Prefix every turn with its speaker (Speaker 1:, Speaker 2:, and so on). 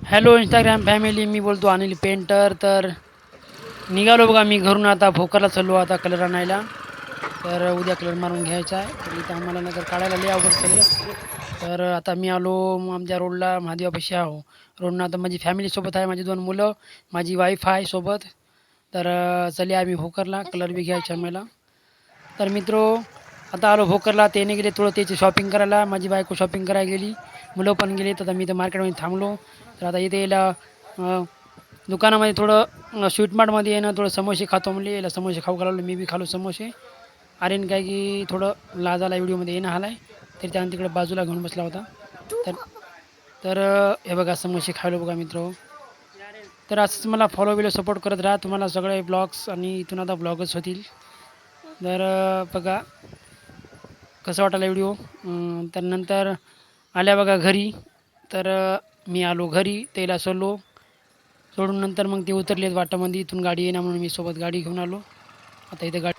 Speaker 1: Hello Instagram family, मी बोलतो Anil painter. तर निघालो बघा मी घरून, आता भोकरला चाललो आता कलर आणायला. तर उद्या कलर मारून घ्यायचा आहे, तर इथं आम्हाला नंतर काढायला लय अवघड चाललं. तर आता मी आलो आमच्या रोडला, महादेवापाशी आहो रोडनं. आता माझी फॅमिलीसोबत आहे, माझी 2 मुलं, माझी वाईफ आहे सोबत. तर चले आम्ही भोकरला कलर बी घ्यायचा आम्हाला. तर मित्रो, आता आलो भोकरला. त्याने गेले थोडं त्याची शॉपिंग करायला, माझी बायको शॉपिंग करायला गेली, मुलं पण गेले. तर मी तर मार्केटमध्ये थांबलो. तर आता इथे याला दुकानामध्ये थोडं स्वीट मार्टमध्ये आहे ना, थोडं समोसे खातो म्हणले. याला समोसे खाऊ घालवले, मी बी खालो समोसे. आर्यन काय की थोडं लाजाला व्हिडिओमध्ये येणं आला आहे, तर त्यानं तिकडे बाजूला घेऊन बसला होता. तर तर हे बघा समोसे खायलो बघा मित्र. तर असंच मला फॉलो बिलो सपोर्ट करत राहा. तुम्हाला सगळे ब्लॉग्स आणि इथून आता ब्लॉगच होतील. तर बघा कसं वाटायला व्हिडिओ. तर नंतर आल्या बघा घरी. तर मी आलो घरी, त्याला सोडून नंतर मग ते उतरलेत वाटामध्ये. इथून गाडी येणार म्हणून मी सोबत गाडी घेऊन आलो. आता इथे गाडी